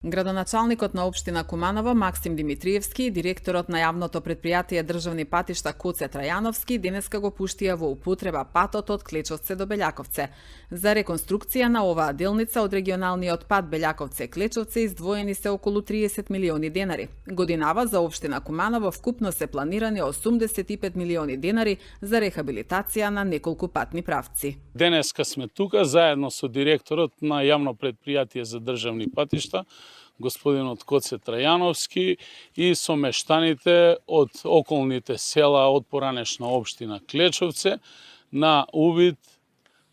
Градоначалникот на општина Куманово Максим Димитриевски и директорот на јавното предпријатие Државни патишта Коце Трајановски денеска го пуштија во употреба патот од Клечовце до Белјаковце. За реконструкција на оваа делница од регионалниот пат Белјаковце-Клечовце издвоени се околу 30 милиони денари. Годинава за општина Куманово вкупно се планирани 85 милиони денари за рехабилитација на неколку патни правци. Денеска сме тука заедно со директорот на јавно предпријатие за државни патишта господинот Коце Трајановски и со мештаните од околните села од поранешна општина Клечовце на увид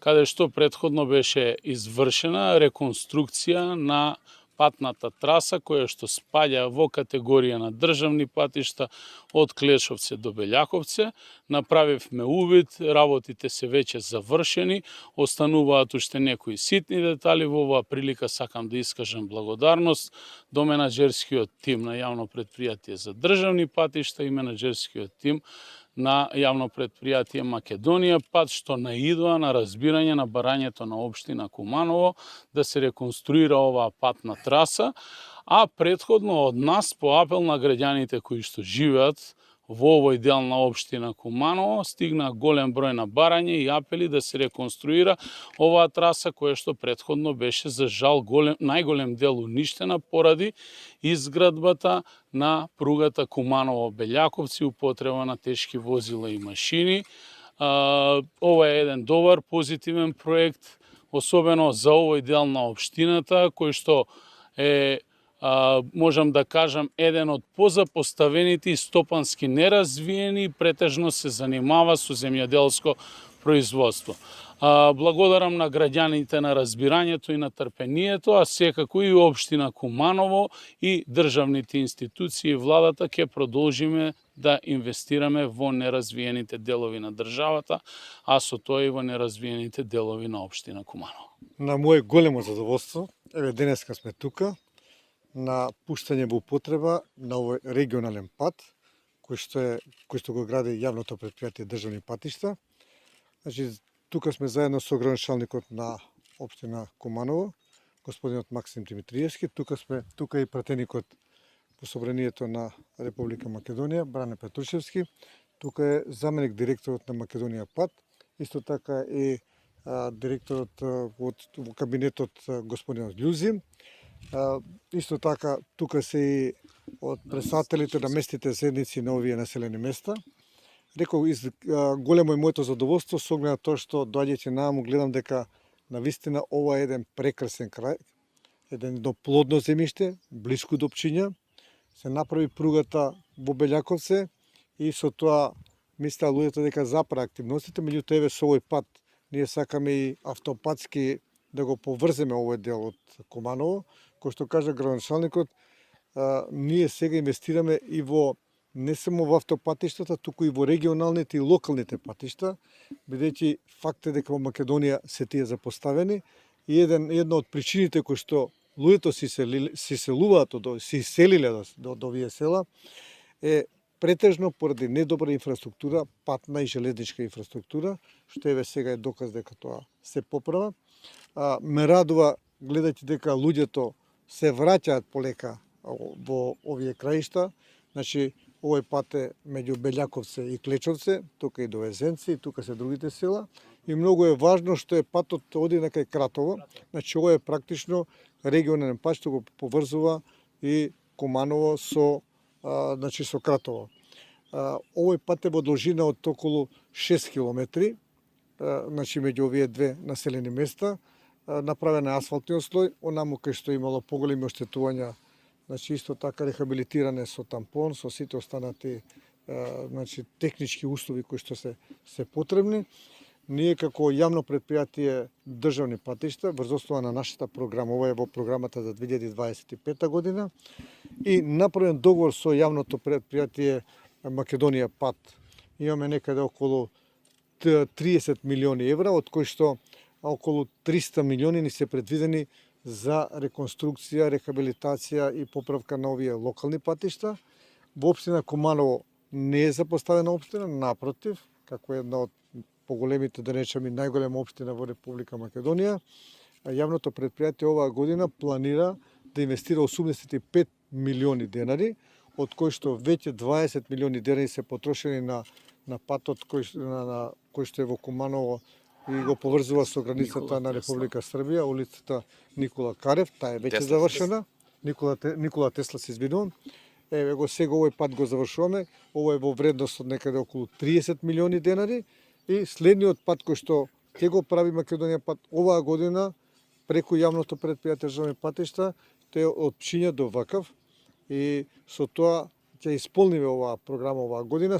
каде што претходно беше извршена реконструкција на патната траса која што спаѓа во категорија на државни патишта од Клечовце до Белјаковце. Направивме увид, работите се веќе завршени, остануваат уште некои ситни детали. Во оваа прилика сакам да искажам благодарност до менаџерскиот тим на јавно предпријатие за државни патишта и менаџерскиот тим на јавно предпријатие Македонија пат, што наидоа на разбирање на барањето на општина Куманово да се реконструира оваа патна траса, а претходно од нас по апел на граѓаните кои што живеат во овој дел на општина Куманово стигна голем број на барање и апели да се реконструира оваа траса која што претходно беше за жал најголем дел уништена поради изградбата на пругата Куманово-Белјаковци, употреба на тешки возила и машини. Ова е еден добар позитивен проект, особено за овој дел на општината кој што е можам да кажам, еден од позапоставените и стопански неразвиени, претежно се занимава со земјоделско производство. Благодарам на граѓаните на разбирањето и на трпението, а секако и општина Куманово и државните институции и владата ќе продолжиме да инвестираме во неразвиените делови на државата, а со тоа и во неразвиените делови на општина Куманово. На моје големо задоволство, еве денеска сме тука, на пуштање во употреба на овој регионален пат, кој што го гради јавното предпријатие државни патишта. Значи, тука сме заедно со градоначалникот на општина Куманово, господинот Максим Димитриевски, тука и пратеникот по собранието на Република Македонија, Бране Петрушевски, тука е заменик директорот на Македонија пат, исто така и директорот во кабинетот господинот Љузи. Исто така, тука се и од претставителите на местните заедници на овие населени места. Реков, големо е моето задоволство, со оглед на тоа што доаѓајќи наму гледам дека навистина ова е еден прекрасен крај, едно плодно земјиште, блиску до општина. Се направи пругата во Белјаковце и со тоа мислеа луѓето дека запра активностите, меѓутоа еве со овој пат ние сакаме и автопатски да го поврземе овој дел од Куманово. Кој што кажа градоначалникот, ние сега инвестираме и во не само во автопатиштата, туку и во регионалните и локалните патишта, бидејќи факт е дека во Македонија се тие запоставени и една од причините кои што луѓето се иселиле до овие села е претежно поради недобра инфраструктура, патна и железничка инфраструктура, што еве сега е доказ дека тоа се поправа. Ме радува гледајќи дека луѓето се враќаат полека во овие краишта. Значи, овој пат е меѓу Белјаковце и Клечовце, тука и до Везенци, и тука се другите села. И многу е важно што е патот оди на кај Кратово. Значи, ова е практично регионален пат што го поврзува и Куманово со Кратово. Овој пат е во должина од околу 6 километри, значи меѓу овие две населени места. Направен е асфалтниот слој, онаму кај што имало поголеми оштетувања, значи исто така рехабилитиране со тампон, со сите останати технички услови кои што се потребни. Ние како јавно предпријатие државни патишта, врз основа на нашата програма, ова е во програмата за 2025 година, и направен договор со јавното предпријатие Македонија пат. Имаме некаде околу 30 милиони евра, од кои што околу 300 милиони ни се предвидени за реконструкција, рехабилитација и поправка на овие локални патишта. Во општина Куманово не е запоставена општина, напротив, како една од поголемите, да речеме, најголема општина во Република Македонија, јавното предпријатие оваа година планира да инвестира 85 милиони денари, од кои што веќе 20 милиони денари се потрошени на патот кој што е во Куманово и го поврзува со границата на Република Србија, улицата Никола Карев, таа е веќе завршена. Никола Тесла се извинувам. Еве го сега овој пат го завршуваме. Ово е во вредност од некаде околу 30 милиони денари и следниот пат кој што ќе го прави Македонија пат оваа година преку јавното претпријатие државни патишта, тој од Пшиња до Вакав и со тоа ќе исполниме оваа програма оваа година.